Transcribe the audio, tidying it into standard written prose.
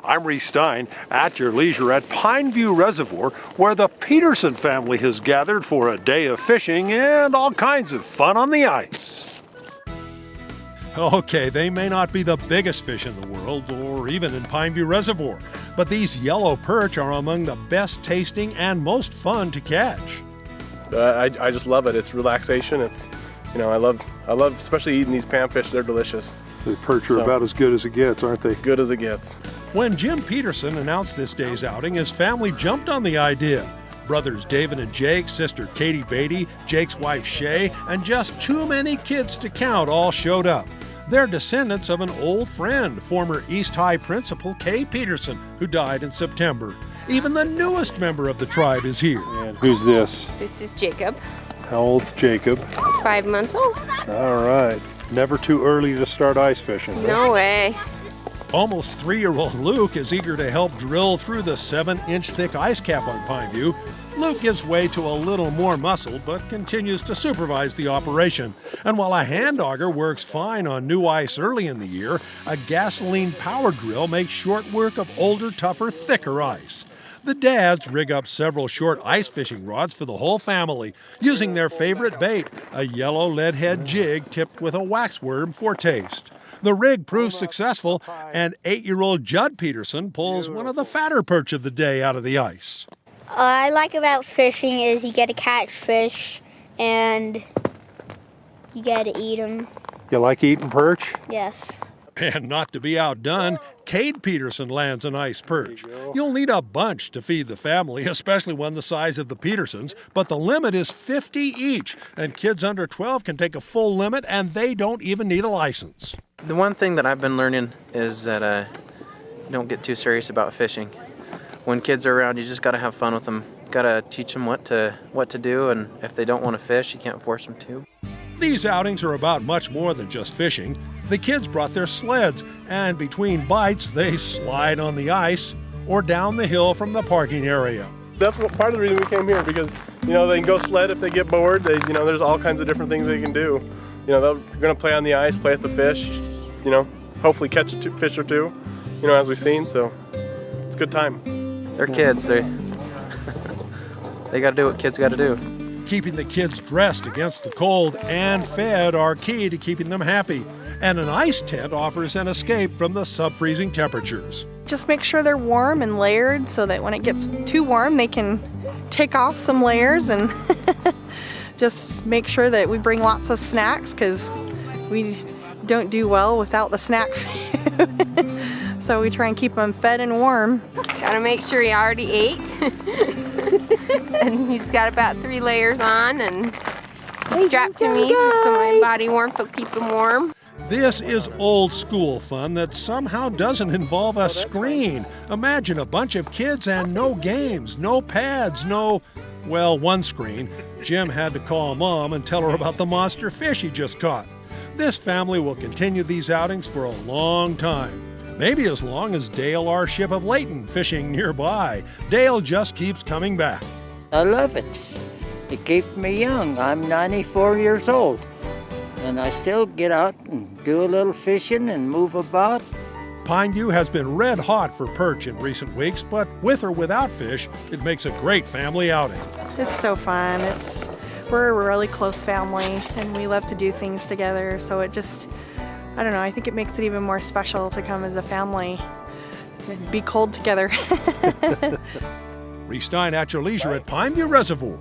I'm Reece Stein at your leisure at Pineview Reservoir, where the Peterson family has gathered for a day of fishing and all kinds of fun on the ice. Okay, they may not be the biggest fish in the world or even in Pineview Reservoir, but these yellow perch are among the best tasting and most fun to catch. I just love it. It's relaxation. It's, I love especially eating these panfish. They're delicious. The perch are about as good as it gets, aren't they? As good as it gets. When Jim Peterson announced this day's outing, his family jumped on the idea. Brothers David and Jake, sister Katie Beatty, Jake's wife Shay, and just too many kids to count all showed up. They're descendants of an old friend, former East High principal Kay Peterson, who died in September. Even the newest member of the tribe is here. And who's this? This is Jacob. How old's Jacob? 5 months old. All right. Never too early to start ice fishing. No way. Almost 3-year-old Luke is eager to help drill through the 7-inch thick ice cap on Pineview. Luke gives way to a little more muscle, but continues to supervise the operation. And while a hand auger works fine on new ice early in the year, a gasoline power drill makes short work of older, tougher, thicker ice. The dads rig up several short ice fishing rods for the whole family, using their favorite bait, a yellow lead head jig tipped with a waxworm for taste. The rig proves successful, and 8-year-old Judd Peterson pulls one of the fatter perch of the day out of the ice. I like about fishing is you get to catch fish and you get to eat them. You like eating perch? Yes. And not to be outdone, Cade Peterson lands a nice perch. You'll need a bunch to feed the family, especially one the size of the Petersons, but the limit is 50 each, and kids under 12 can take a full limit, and they don't even need a license. The one thing that I've been learning is that don't get too serious about fishing. When kids are around, you just got to have fun with them. Got to teach them what to do, and if they don't want to fish, you can't force them to. These outings are about much more than just fishing. The kids brought their sleds, and between bites, they slide on the ice or down the hill from the parking area. That's part of the reason we came here, because they can go sled if they get bored. There's all kinds of different things they can do. They're going to play on the ice, play with the fish. Hopefully catch a fish or two. As we've seen. So it's a good time. They're kids. They got to do what kids got to do. Keeping the kids dressed against the cold and fed are key to keeping them happy. And an ice tent offers an escape from the sub-freezing temperatures. Just make sure they're warm and layered so that when it gets too warm, they can take off some layers, and just make sure that we bring lots of snacks because we don't do well without the snack food. So we try and keep them fed and warm. Gotta make sure he already ate. And he's got about 3 layers on, and he's strapped to me so my body warmth will keep him warm. This is old school fun that somehow doesn't involve a screen. Imagine a bunch of kids and no games, no pads, one screen. Jim had to call Mom and tell her about the monster fish he just caught. This family will continue these outings for a long time. Maybe as long as Dale, our ship of Layton, fishing nearby. Dale just keeps coming back. I love it. It keeps me young. I'm 94 years old. And I still get out and do a little fishing and move about. Pineview has been red hot for perch in recent weeks, but with or without fish, it makes a great family outing. It's so fun. We're a really close family, and we love to do things together. So it just, I think it makes it even more special to come as a family and be cold together. Reece Stein at your leisure at Pineview Reservoir.